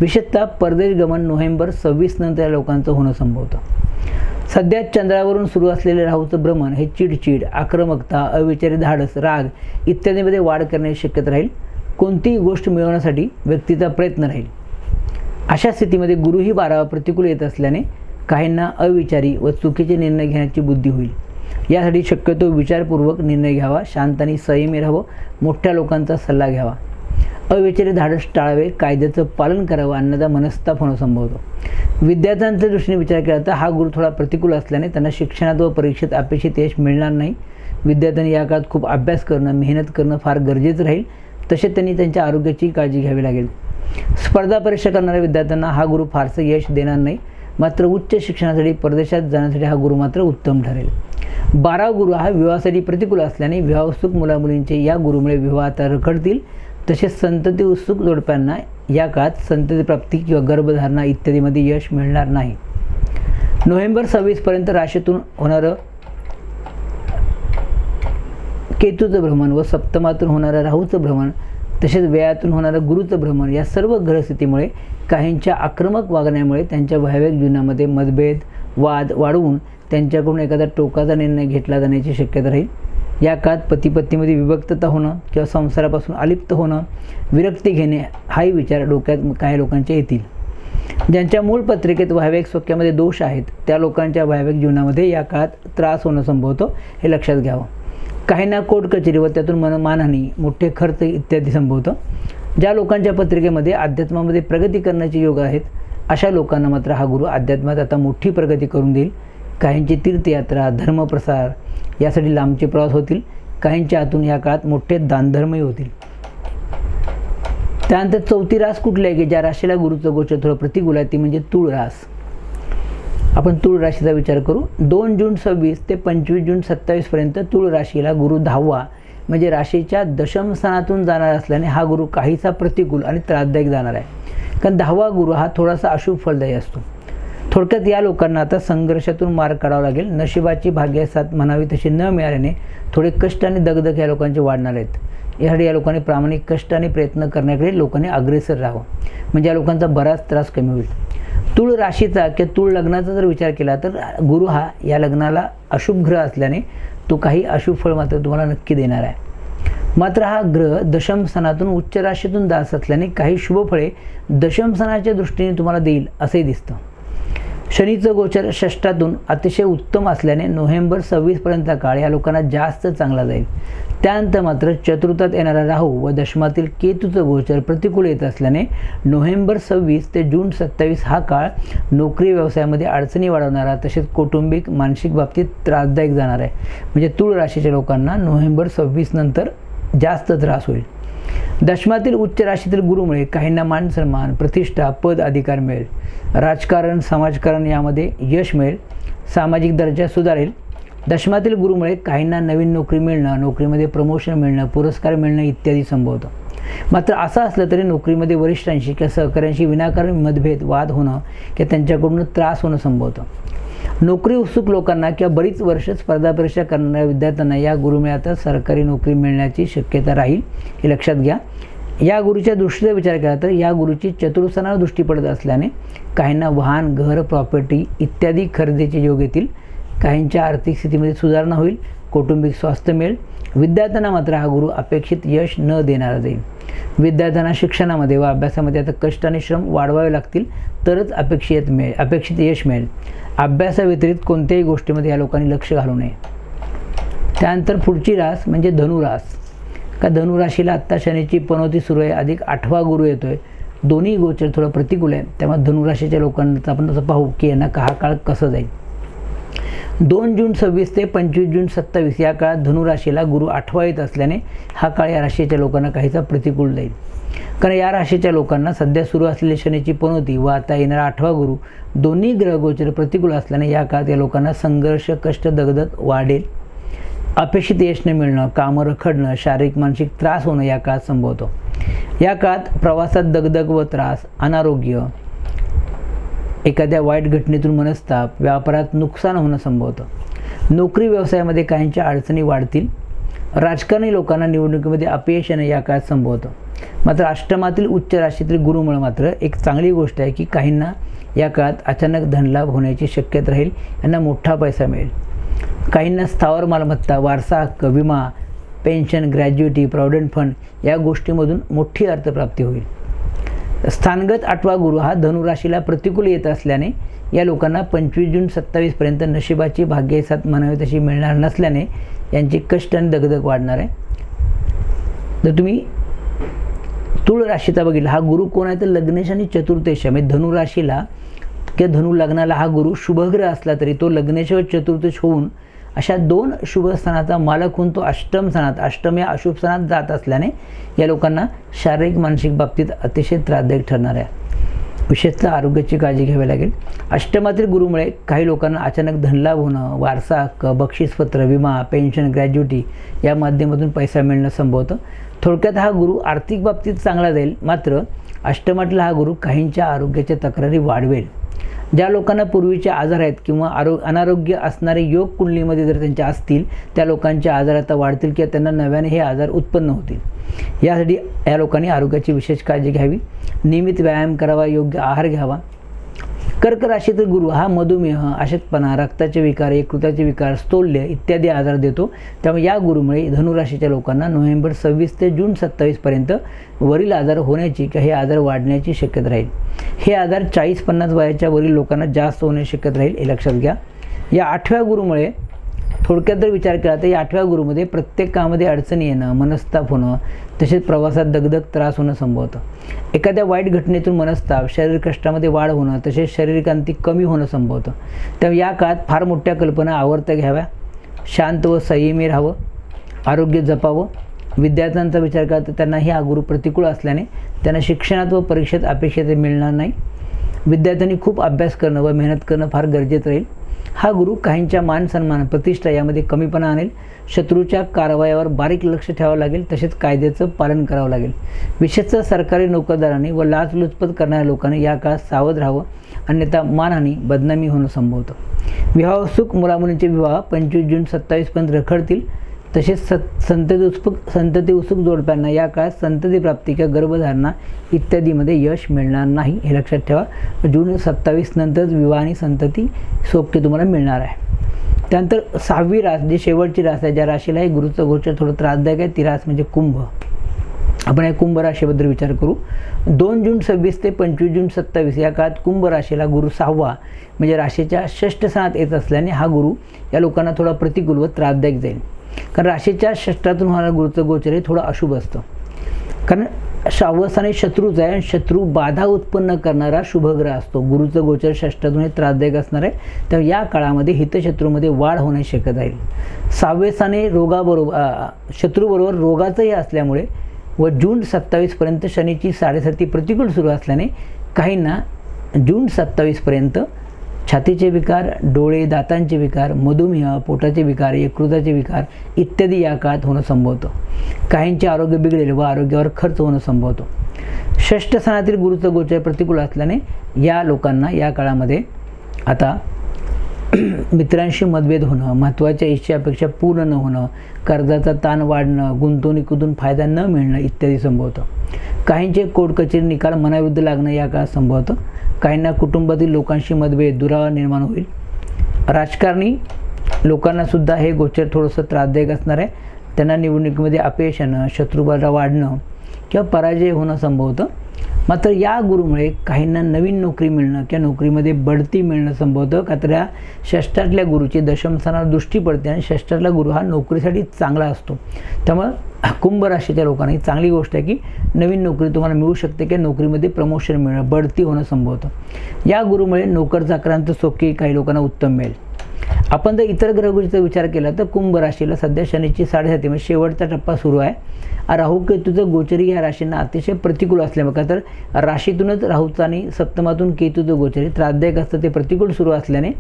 S1: विशेषतः परदेश गमन नोव्हेंबर 26 नंतर या लोकांचं होणं संभवतं. सध्या चंद्रावरून सुरू असलेले राहूचं भ्रमण हे चिडचिड, आक्रमकता, अविचारी धाडस, राग इत्यादीमध्ये वाढ करण्याची शक्यता राहील. कोणतीही गोष्ट मिळवण्यासाठी व्यक्तीचा प्रयत्न राहील. अशा स्थितीमध्ये गुरुही 12वा प्रतिकूल येत असल्याने काहींना अविचारी व चुकीचे निर्णय घेण्याची बुद्धी होईल. यासाठी शक्यतो विचारपूर्वक निर्णय घ्यावा, शांत आणि संयमी राहावं, मोठ्या लोकांचा सल्ला घ्यावा, अविचारी धाडस टाळावे, कायद्याचं पालन करावं, अन्यथा मनस्ताप होणं संभवतं. विद्यार्थ्यांच्या दृष्टीने विचार केला तर हा गुरु थोडा प्रतिकूल असल्याने त्यांना शिक्षणात व परीक्षेत अपेक्षित यश मिळणार नाही. विद्यार्थ्यांनी या काळात खूप अभ्यास करणं, मेहनत करणं फार गरजेचं राहील. तसेच त्यांनी त्यांच्या आरोग्याची काळजी घ्यावी लागेल. स्पर्धा परीक्षा करणाऱ्या विद्यार्थ्यांना हा गुरु फारसं यश देणार नाही. मात्र उच्च शिक्षणासाठी परदेशात जाण्यासाठी हा गुरु मात्र उत्तम ठरेल. 12वा गुरु हा विवाहासाठी प्रतिकूल असल्याने विवाहोत्सुक मुलामुलींचे या गुरुमुळे विवाह आता रखडतील. तसेच संतती उत्सुक जोडप्यांना या काळात संतती प्राप्ती किंवा गर्भधारणा इत्यादीमध्ये यश मिळणार नाही. नोव्हेंबर 26 पर्यंत राशीतून होणारं केतूचं भ्रमण व सप्तमातून होणारं राहूचं भ्रमण तसेच व्ययातून होणारं गुरुचं भ्रमण या सर्व ग्रहस्थितीमुळे काहींच्या आक्रमक वागण्यामुळे त्यांच्या वैवाहिक जीवनामध्ये मतभेद, वाद वाढवून त्यांच्याकडून एखादा टोकाचा निर्णय घेतला जाण्याची शक्यता राहील. या काळात पती-पत्नीमध्ये विभक्तता होणं किंवा संसारापासून अलिप्त होणं, विरक्ती घेणे हाही विचार डोक्यात काही लोकांचे येतील. ज्यांच्या मूळ पत्रिकेत वैवाहिक सौख्यामध्ये दोष आहेत त्या लोकांच्या वैवाहिक जीवनामध्ये या काळात त्रास होणं संभवतो, हे लक्षात घ्यावं. काहींना कोर्ट कचेरी व त्यातून मानहानी, मोठे खर्च इत्यादी संभवतं. ज्या लोकांच्या पत्रिकेमध्ये अध्यात्मामध्ये प्रगती करण्याचे योग आहेत अशा लोकांना मात्र हा गुरु अध्यात्मात आता मोठी प्रगती करून देईल. काहींची तीर्थयात्रा, धर्मप्रसार यासाठी लांबचे प्रवास होतील. काहींच्या हातून या काळात मोठे दानधर्मही होतील. त्यानंतर चौथी रास कुठली आहे की ज्या राशीला गुरुचं गोचर थोडं प्रतिकूल आहे, ती म्हणजे तूळ रास. आपण तूळ राशीचा विचार करू. 2 जून 26 ते 25 जून 27 पर्यंत तूळ राशीला गुरु 10वा म्हणजे राशीच्या दशम स्थानातून जाणार असल्याने हा गुरु काहीसा प्रतिकूल आणि त्रासदायक जाणार आहे. कारण 10वा गुरु हा थोडासा अशुभ फलदायी असतो. थोडक्यात या लोकांना आता संघर्षातून मार्ग काढावा लागेल. नशिबाची भाग्यसाथ म्हणावी तशी न मिळाल्याने थोडे कष्ट आणि दगदग या लोकांचे वाढणार आहेत. यासाठी या लोकांनी प्रामाणिक कष्ट आणि प्रयत्न करण्याकडे लोकांनी अग्रेसर राहावं, म्हणजे या लोकांचा बराच त्रास कमी होईल. तूळ राशीचा किंवा तूळ लग्नाचा जर विचार केला तर गुरु हा या लग्नाला अशुभ ग्रह असल्याने तो काही अशुभ फळ मात्र तुम्हाला नक्की देणार आहे. मात्र हा ग्रह दशम स्थानातून उच्च राशीतून जात असल्याने काही शुभ फळे दशम स्थानाच्या दृष्टीने तुम्हाला देईल असेही दिसतं. शनीचं गोचर षष्ठातून अतिशय उत्तम असल्याने नोव्हेंबर 26 पर्यंतचा काळ या लोकांना जास्त चांगला जाईल. त्यानंतर मात्र चतुर्थात येणारा राहू व दशमातील केतूचं गोचर प्रतिकूल येत असल्याने नोव्हेंबर 26 ते जून 27 हा काळ नोकरी व्यवसायामध्ये अडचणी वाढवणारा तसेच कौटुंबिक मानसिक बाबतीत त्रासदायक जाणार आहे. म्हणजे तूळ राशीच्या लोकांना नोव्हेंबर 26 नंतर जास्त त्रास होईल. दशमातील उच्च राशीतील गुरुमुळे काहींना मान सन्मान, प्रतिष्ठा, पद अधिकार मिळेल. राजकारण, समाजकारण यामध्ये यश मिळेल. सामाजिक दर्जा सुधारेल. दशमातील गुरुमुळे काहींना नवीन नोकरी मिळणं, नोकरीमध्ये प्रमोशन मिळणं, पुरस्कार मिळणं इत्यादी संभवतं. मात्र असं असलं तरी नोकरीमध्ये वरिष्ठांशी किंवा सहकाऱ्यांशी विनाकारण मतभेद, वाद होणं किंवा त्यांच्याकडून त्रास होणं संभवतं. नोकरी उत्सुक लोकांना किंवा बरीच वर्ष स्पर्धा परीक्षा करणाऱ्या विद्यार्थ्यांना या गुरुमुळे आता सरकारी नोकरी मिळण्याची शक्यता राहील, हे लक्षात घ्या. या गुरुच्या दृष्टीचा विचार केला तर या गुरुची चतुर्थस्थानावर दृष्टी पडत असल्याने काहींना वाहन, घर, प्रॉपर्टी इत्यादी खरेदीचे योग येतील. काहींच्या आर्थिक स्थितीमध्ये सुधारणा होईल. कौटुंबिक स्वास्थ्य मिळेल. विद्यार्थ्यांना मात्र हा गुरु अपेक्षित यश न देणारा जाईल. विद्यार्थ्यांना शिक्षणामध्ये व अभ्यासामध्ये आता कष्ट आणि श्रम वाढवावे लागतील तरच अपेक्षित यश मिळेल. अभ्यासाव्यतिरिक्त कोणत्याही गोष्टीमध्ये या लोकांनी लक्ष घालू नये. त्यानंतर पुढची रास म्हणजे धनुरास. का धनुराशीला आत्ता शनीची पनौती सुरू आहे, अधिक 8वा गुरु येतो आहे. दोन्ही गोचर थोडं प्रतिकूल आहे. त्यामुळे धनुराशीच्या लोकांना आपण तसं पाहू की यांना हा काळ कसं जाईल. 2 जून 26 ते 25 जून 27 या काळात धनुराशीला गुरु 8वा येत असल्याने हा काळ या राशीच्या लोकांना काहीसा प्रतिकूल जाईल. कारण या राशीच्या लोकांना सध्या सुरू असलेली शनीची पनौती व आता येणारा 8वा गुरु दोन्ही ग्रहगोचर प्रतिकूल असल्याने या काळात या लोकांना संघर्ष, कष्ट, दगदग वाढेल. अपेक्षित यश न मिळणं, कामं रखडणं, शारीरिक मानसिक त्रास होणं या काळात संभवतो. या काळात प्रवासात दगदग व त्रास, अनारोग्य, एखाद्या वाईट घटनेतून मनस्ताप, व्यापारात नुकसान होणं संभवतं. नोकरी व्यवसायामध्ये काहींच्या अडचणी वाढतील. राजकारणी लोकांना निवडणुकीमध्ये अपयश येणं या काळात संभवतं. मात्र अष्टमातील उच्च राशीतील गुरुमुळे मात्र एक चांगली गोष्ट आहे की काहींना या काळात अचानक धनलाभ होण्याची शक्यता राहील. यांना मोठा पैसा मिळेल. काहींना स्थावर मालमत्ता, वारसा हक्क, विमा, पेन्शन, ग्रॅज्युइटी, प्रॉव्हिडंट फंड या गोष्टीमधून मोठी अर्थप्राप्ती होईल. स्थानगत 8वा गुरु हा धनुराशीला प्रतिकूल येत असल्याने या लोकांना 25 जून 27 पर्यंत नशिबाची भाग्यसाथ म्हणावी तशी मिळणार नसल्याने यांची कष्ट आणि दगदग वाढणार आहे. जर तुम्ही तुळ राशीचा बघितला, हा गुरु कोण आहे तर लग्नेश आणि चतुर्थेश. म्हणजे धनुराशीला किंवा धनु लग्नाला हा गुरु शुभग्रह असला तरी तो लग्नेश व चतुर्थेश होऊन अशा 2 शुभ स्थानाचा मालक होऊन तो अष्टम स्थानात, अष्टम या अशुभ स्थानात जात असल्याने या लोकांना शारीरिक मानसिक बाबतीत अतिशय त्रासदायक ठरणार आहे. विशेषतः आरोग्याची काळजी घ्यावी लागेल. अष्टमातील गुरुमुळे काही लोकांना अचानक धनलाभ होणं, वारसा हक्क, बक्षीसपत्र, विमा, पेन्शन, ग्रॅज्युइटी या माध्यमातून पैसा मिळणं संभवतं. थोडक्यात हा गुरु आर्थिक बाबतीत चांगला जाईल. मात्र अष्टमातला हा गुरु काहींच्या आरोग्याच्या तक्रारी वाढवेल. ज्या लोकांना पूर्वीचे आजार आहेत किंवा अनारोग्य असणारे योग कुंडलीमध्ये जर त्यांच्या असतील त्या लोकांचे आजार आता वाढतील किंवा त्यांना नव्याने हे आजार उत्पन्न होतील. यासाठी या लोकांनी आरोग्याची विशेष काळजी घ्यावी. नियमित व्यायाम करावा, योग्य आहार घ्यावा. कर्क राशीतील गुरु हा मधुमेह, अशक्तपणा, रक्ताचे विकार, यकृताचे विकार, स्थौल्य इत्यादी आजार देतो. त्यामुळे या गुरुमुळे धनुराशीच्या लोकांना नोव्हेंबर 26 ते जून 27 पर्यंत वरील आजार होण्याची किंवा हे आजार वाढण्याची शक्यता राहील. हे आजार 40-50 वयाच्या वरील लोकांना जास्त होण्याची शक्यता राहील, हे लक्षात घ्या. या 8व्या गुरुमुळे थोडक्यात जर विचार केला तर या 8व्या गुरुमध्ये प्रत्येक कामामध्ये अडचणी येणं, मनस्ताप होणं, तसेच प्रवासात दगदग त्रास होणं संभवतं. एखाद्या वाईट घटनेतून मनस्ताप, शरीर कष्टामध्ये वाढ होणं, तसेच शारीरिकांती कमी होणं संभवतं. त्यामुळे या काळात फार मोठ्या कल्पना आवर्त घ्याव्या, शांत व संयमी राहावं, आरोग्य जपावं. विद्यार्थ्यांचा विचार केला तर त्यांनाही हा गुरु प्रतिकूल असल्याने त्यांना शिक्षणात व परीक्षेत अपेक्षित मिळणार नाही. विद्यार्थ्यांनी खूप अभ्यास करणं व मेहनत करणं फार गरजेचं राहील. हा गुरु काहींच्या मान सन्मान, प्रतिष्ठा यामध्ये कमीपणा आणेल. शत्रूच्या कारवायावर बारीक लक्ष ठेवावं लागेल, तसेच कायद्याचं पालन करावं लागेल. विशेषतः सरकारी नोकरदारांनी व लाचलुचपत करणाऱ्या लोकांनी या काळात सावध राहावं, अन्यथा मानहानी, बदनामी होणं संभवतं. विवाह उत्सुक मुलामुलींचे विवाह 25 जून 27 पर्यंत रखडतील. तसेच संतती उत्सुक जोडप्यांना या काळात संतती प्राप्ती किंवा गर्भधारणा इत्यादीमध्ये यश मिळणार नाही, हे लक्षात ठेवा. जून 27 नंतरच विवाह आणि संतती सौख्य तुम्हाला मिळणार आहे. त्यानंतर 6वी रास, जी शेवटची रास आहे, ज्या राशीला हे गुरुचं गोचर थोडं त्रासदायक आहे, ती रास म्हणजे कुंभ. आपण या कुंभ राशीबद्दल विचार करू. 2 जून 26 ते 25 जून 27 या काळात कुंभ राशीला गुरु 6वा म्हणजे राशीच्या षष्ठ स्थानात येत असल्याने हा गुरु या लोकांना थोडा प्रतिकूल व त्रासदायक जाईल. कारण राशीच्या षष्ठातून होणारं गुरुचं गोचर हे थोडं अशुभ असतं. कारण 6व्या स्थानी शत्रूच आहे, शत्रू बाधा उत्पन्न करणारा शुभग्रह असतो. गुरुचं गोचर षष्ठातून हे त्रासदायक असणार आहे. त्यामुळे या काळामध्ये हितशत्रूमध्ये वाढ होण्याची शक्यता राहील. 6वे स्थानी शत्रूबरोबर रोगाचंही असल्यामुळे व जून 27 पर्यंत शनीची 7.5 प्रतिकूल सुरू असल्याने काहींना जून 27 पर्यंत छातीचे विकार, डोळे, दातांचे विकार, मधुमेह, पोटाचे विकार, यकृताचे विकार इत्यादी या काळात होणं संभवतं. काहींचे आरोग्य बिघडेल व आरोग्यावर खर्च होणं संभवतो. षष्ठ स्थानातील गुरुचं गोचर प्रतिकूल असल्याने या लोकांना या काळामध्ये आता मित्रांशी मतभेद होणं, महत्त्वाच्या इच्छेअपेक्षा पूर्ण न होणं, कर्जाचा ताण वाढणं, गुंतवणुकीतून फायदा न मिळणं इत्यादी संभवतं. काहींचे कोर्ट कचेरी निकाल मनाविरुद्ध लागणं या काळात संभवतं. काहींना कुटुंबातील लोकांशी मतभेद, दुरावा निर्माण होईल. राजकारणी लोकांनासुद्धा हे गोचर थोडंसं त्रासदायक असणार आहे. त्यांना निवडणुकीमध्ये अपयश येणं, शत्रुबळ वाढणं किंवा पराजय होणं संभवतं. मात्र या गुरुमुळे काहींना नवीन नोकरी मिळणं किंवा नोकरीमध्ये बढती मिळणं संभवतं. का तर या षष्ठातल्या गुरुची दशमस्थानावर दृष्टी पडते आणि षष्ठातला गुरु हा नोकरीसाठी चांगला असतो. त्यामुळं कुंभ राशीच्या लोकांना ही चांगली गोष्ट आहे की नवीन नोकरी तुम्हाला मिळू शकते किंवा नोकरीमध्ये प्रमोशन मिळणं, बढती होणं संभवतं. या गुरुमुळे नोकर चाकरांचं सौख्य काही लोकांना उत्तम मिळेल. आपण जर इतर ग्रहगोचरीचा विचार केला तर कुंभ राशीला सध्या शनीची 7.5 म्हणजे शेवटचा टप्पा सुरू आहे. राहू केतूचं गोचरी ह्या राशींना अतिशय प्रतिकूल असल्यामुळे, का तर राशीतूनच राहूचं आणि सप्तमातून केतूचं गोचरी त्रासदायक असतं, ते प्रतिकूल सुरू असल्याने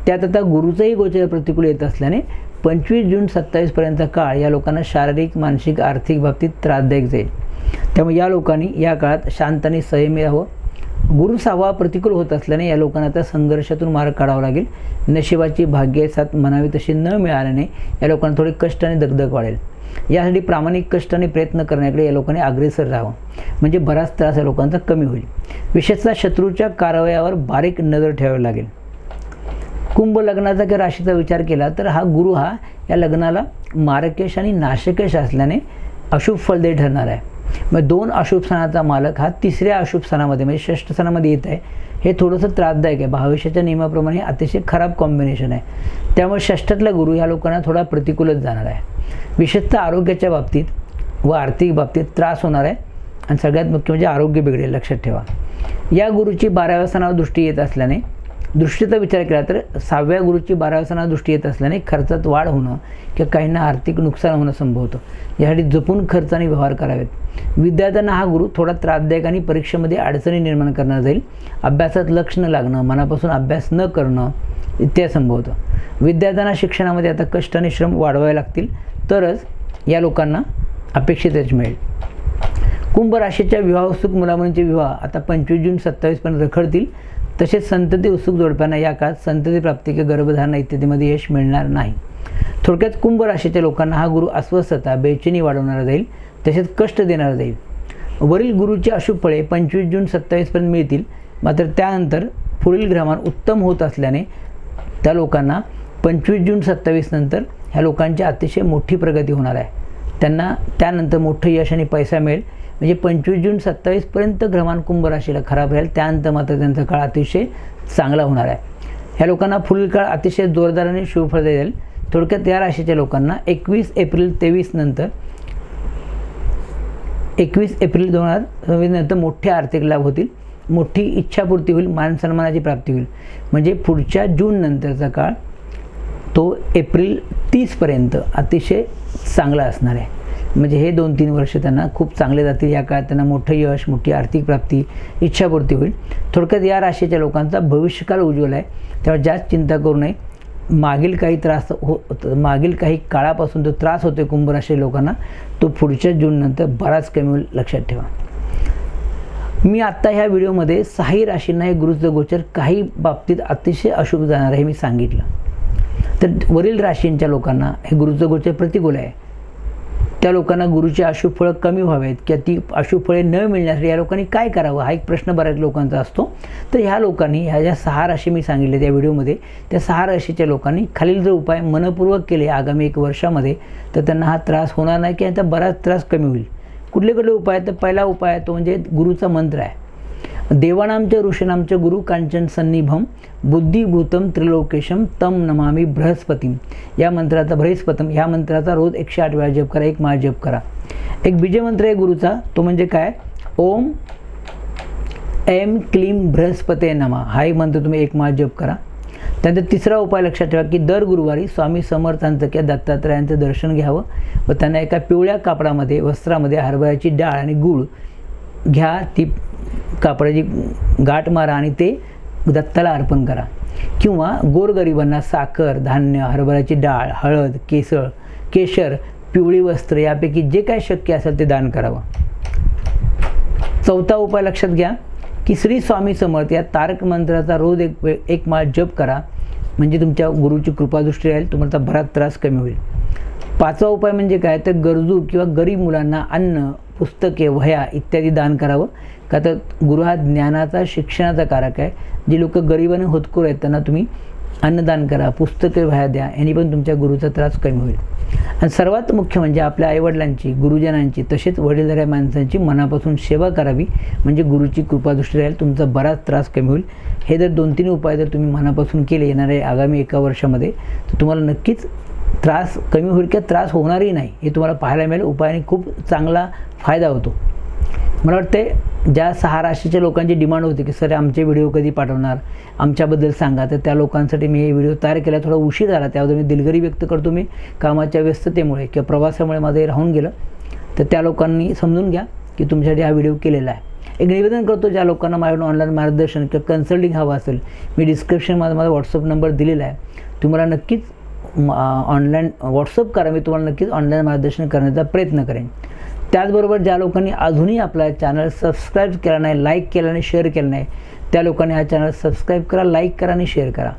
S1: त्यात आता गुरुचंही गोचर प्रतिकूल येत असल्याने 25 जून 27 पर्यंतचा काळ या लोकांना शारीरिक, मानसिक, आर्थिक बाबतीत त्रासदायक जाईल. त्यामुळे या लोकांनी या काळात शांत आणि संयमी राहावं. गुरु 6वा प्रतिकूल होत असल्याने या लोकांना आता संघर्षातून मार्ग काढावा लागेल. नशिबाची भाग्य साथ म्हणावी तशी न मिळाल्याने या लोकांना थोडी कष्ट आणि दगदग वाढेल. यासाठी प्रामाणिक कष्ट आणि प्रयत्न करण्याकडे या लोकांनी अग्रेसर राहावं, म्हणजे बराच त्रास या लोकांचा कमी होईल. विशेषतः शत्रूच्या कारवायावर बारीक नजर ठेवावी लागेल. कुंभ लग्नाचा किंवा राशीचा विचार केला तर हा गुरु हा या लग्नाला मारकेश आणि नाशकेश असल्याने अशुभ फलदायी ठरणार आहे. मग 2 अशुभ स्थानाचा मालक हा 3ऱ्या अशुभ स्थानामध्ये म्हणजे षष्ठ स्थानामध्ये येत आहे. हे थोडंसं त्रासदायक आहे. भविष्याच्या नियमाप्रमाणे अतिशय खराब कॉम्बिनेशन आहे. त्यामुळे षष्ठातला गुरु ह्या लोकांना थोडा प्रतिकूलच जाणार आहे. विशेषतः आरोग्याच्या बाबतीत व आर्थिक बाबतीत त्रास होणार आहे आणि सगळ्यात मुख्य म्हणजे आरोग्य बिघडेल, लक्षात ठेवा. या गुरुची 12व्या स्थानावर दृष्टी येत असल्याने, दृष्टीचा विचार केला तर 6व्या गुरुची 12व्या स्थानावर दृष्टी येत असल्याने खर्चात वाढ होणं किंवा काहींना आर्थिक नुकसान होणं संभवतं. यासाठी जपून खर्च आणि व्यवहार करावेत. विद्यार्थ्यांना हा गुरु थोडा त्रासदायक आणि परीक्षेमध्ये अडचणी निर्माण करणार जाईल. अभ्यासात लक्ष न लागणं, मनापासून अभ्यास न करणं इत्यादी संभवतं. विद्यार्थ्यांना शिक्षणामध्ये आता कष्ट आणि श्रम वाढवावे लागतील, तरच या लोकांना अपेक्षित यश मिळेल. कुंभ राशीच्या विवाह उत्सुक मुलामुलींचे विवाह आता 25 जून 27 पर्यंत रखडतील. तसेच संतती उत्सुक जोडप्यांना या काळात संतती प्राप्ती किंवा गर्भधारणा इत्यादीमध्ये यश मिळणार नाही. थोडक्यात कुंभ राशीच्या लोकांना हा गुरु अस्वस्थता, बेचैनी वाढवणारा जाईल, तसेच कष्ट देणारा जाईल. वरील गुरुची अशुभ फळे 25 जून 27 पर्यंत मिळतील. मात्र त्यानंतर पुढील ग्रहमान उत्तम होत असल्याने त्या लोकांना 25 जून 27 नंतर ह्या लोकांची अतिशय मोठी प्रगती होणार आहे. त्यांना त्यानंतर मोठं यश आणि पैसा मिळेल. म्हणजे 25 जून 27पर्यंत ग्रहमान कुंभ राशीला खराब राहील, त्यानंतर मात्र त्यांचा काळ अतिशय चांगला होणार आहे. ह्या लोकांना पुढील काळ अतिशय जोरदार आणि शुभफळ देईल. थोडक्यात या राशीच्या लोकांना 21 एप्रिल 23 नंतर 21 एप्रिल 2024 नंतर मोठे आर्थिक लाभ होतील, मोठी इच्छापूर्ती होईल, मान सन्मानाची प्राप्ती होईल. म्हणजे पुढच्या जून नंतरचा काळ तो एप्रिल 30पर्यंत अतिशय चांगला असणार आहे. म्हणजे हे 2-3 वर्ष त्यांना खूप चांगले जातील. या काळात त्यांना मोठं यश, मोठी आर्थिक प्राप्ती, इच्छापूर्ती होईल. थोडक्यात या राशीच्या लोकांचा भविष्यकाळ उज्ज्वल आहे. तेव्हा जास्त चिंता करू नये. मागील काही काळापासून जो त्रास होतो कुंभ राशी लोकांना, तो पुढच्या जून नंतर बराच कमी होईल, लक्षात ठेवा. मी आत्ता ह्या व्हिडिओमध्ये 6 राशींना हे गुरुचं गोचर काही बाबतीत अतिशय अशुभ जाणार आहे हे मी सांगितलं. तर वरील राशींच्या लोकांना हे गुरुचं गोचर प्रतिकूल आहे. त्या लोकांना गुरुची अशुभ फळं कमी व्हावेत किंवा ती अशुभ फळे न मिळण्यासाठी या लोकांनी काय करावं हा एक प्रश्न बऱ्याच लोकांचा असतो. तर ह्या लोकांनी ह्या ज्या 6 राशी मी सांगितले त्या व्हिडिओमध्ये, त्या 6 राशीच्या लोकांनी खालील जर उपाय मनपूर्वक केले आगामी 1 वर्षामध्ये, तर त्यांना हा त्रास होणार नाही किंवा त्यांचा बराच त्रास कमी होईल. कुठले उपाय? तर पहिला उपाय तो म्हणजे गुरुचा मंत्र आहे. देवानांच ऋषीनांच गुरु कांचन सन्निभम बुद्धिभूतम त्रिलोकेशम तम नमामि बृहस्पतीम. या मंत्राचा ह्या मंत्राचा रोज 108 वेळा जप करा, 1 माळ जप करा. एक बीज मंत्र आहे गुरुचा, तो म्हणजे काय? ओम ऐं क्लीं बृहस्पते नमः. हा एक मंत्र तुम्ही 1 माळ जप करा. त्यानंतर तिसरा उपाय लक्षात ठेवा की दर गुरुवारी स्वामी समर्थांचं किंवा दत्तात्रयांचं दर्शन घ्यावं व त्यांना एका पिवळ्या कापडामध्ये, वस्त्रामध्ये हरभऱ्याची डाळ आणि गूळ घ्या, ती कापडाची गाठ मारा आणि ते दत्ताला अर्पण करा. किंवा गोरगरिबांना साखर, धान्य, हरभऱ्याची डाळ, हळद, केशर, पिवळी वस्त्र यापैकी जे काय शक्य असेल ते दान करावं. चौथा उपाय लक्षात घ्या की श्री स्वामी समर्थ या तारक मंत्राचा रोज 1 माळ जप करा. म्हणजे तुमच्या गुरुची कृपादृष्टी राहील, तुम्हाला बराच त्रास कमी होईल. 5वा उपाय म्हणजे काय? तर गरजू किंवा गरीब मुलांना अन्न, पुस्तके, वह्या इत्यादी दान करावं. का तर गुरु हा ज्ञानाचा, शिक्षणाचा कारक आहे. जे लोक गरीब आणि होतकरू आहेत त्यांना तुम्ही अन्नदान करा, पुस्तके, वह्या द्या, यांनी पण तुमच्या गुरुचा त्रास कमी होईल. आणि सर्वात मुख्य म्हणजे आपल्या आईवडिलांची, गुरुजनांची तसेच वडीलधाऱ्या माणसांची मनापासून सेवा करावी. म्हणजे गुरुची कृपादृष्टी राहील, तुमचा बराच त्रास कमी होईल. हे जर 2-3 उपाय जर तुम्ही मनापासून केले येणाऱ्या आगामी 1 वर्षामध्ये, तर तुम्हाला नक्कीच त्रास कमी होईल किंवा त्रास होणारही नाही हे तुम्हाला पाहायला मिळेल. उपायाने खूप चांगला फायदा होतो. मला वाटते ज्या 6 राशीच्या लोकांची डिमांड होती की सर आमचे व्हिडिओ कधी पाठवणार, आमच्याबद्दल सांगा, तर त्या लोकांसाठी मी हे व्हिडिओ तयार केला. थोडा उशीर झाला, त्याबद्दल मी दिलगिरी व्यक्त करतो. मी कामाच्या व्यस्ततेमुळे किंवा प्रवासामुळे माझं हे राहून गेलं, तर त्या लोकांनी समजून घ्या की तुमच्यासाठी हा व्हिडिओ केलेला आहे. एक निवेदन करतो, ज्या लोकांना माझ्याकडून ऑनलाईन मार्गदर्शन किंवा कन्सल्टिंग हवं असेल, मी डिस्क्रिप्शनमध्ये माझा व्हॉट्सअप नंबर दिलेला आहे. तुम्हाला नक्कीच ऑनलाईन व्हॉट्सअप करा, मी तुम्हाला नक्कीच ऑनलाईन मार्गदर्शन करण्याचा प्रयत्न करेन. त्याचबरोबर ज्या लोकांनी अजूनही आपला चॅनल सबस्क्राईब केला नाही, लाईक केला नाही, शेअर केलं नाही, त्या लोकांनी हा चॅनल सबस्क्राईब करा, लाईक करा आणि शेअर करा.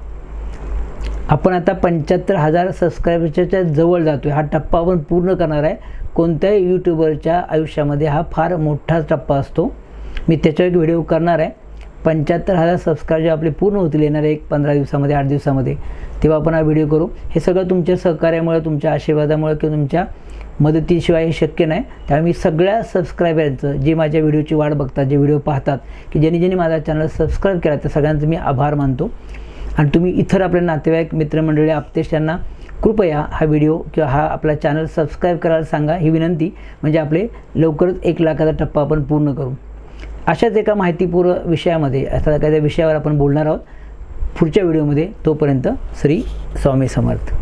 S1: आपण आता 75,000 सबस्क्रायबरच्या जवळ जातो आहे. हा टप्पा आपण पूर्ण करणार आहे. कोणत्याही यूट्यूबरच्या आयुष्यामध्ये हा फार मोठा टप्पा असतो. मी त्याच्यावर एक व्हिडिओ करणार आहे. 75,000 सबस्क्रायबर आपले पूर्ण होतील येणाऱ्या 15 दिवसामध्ये, 8 दिवसामध्ये, तेव्हा आपण हा व्हिडिओ करू. हे सगळं तुमच्या सहकार्यामुळे, तुमच्या आशीर्वादामुळे किंवा तुमच्या मदतीशिवाय हे शक्य नाही. त्यामुळे मी सगळ्या सबस्क्रायबरांचं, जे माझ्या व्हिडिओची वाट बघतात, जे व्हिडिओ पाहतात, की ज्यांनी माझा चॅनल सबस्क्राईब केला, त्या सगळ्यांचं मी आभार मानतो. आणि तुम्ही इतर आपले नातेवाईक, मित्रमंडळी, आप्तेष्ट यांना कृपया हा व्हिडिओ किंवा हा आपला चॅनल सबस्क्राईब करायला सांगा. ही विनंती. म्हणजे आपले लवकरच 1 लाखाचा टप्पा आपण पूर्ण करू. अशाच एका माहितीपूर्ण विषयामध्ये, अशा एखाद्या विषयावर आपण बोलणार आहोत पुढच्या व्हिडिओमध्ये. तोपर्यंत श्री स्वामी समर्थ.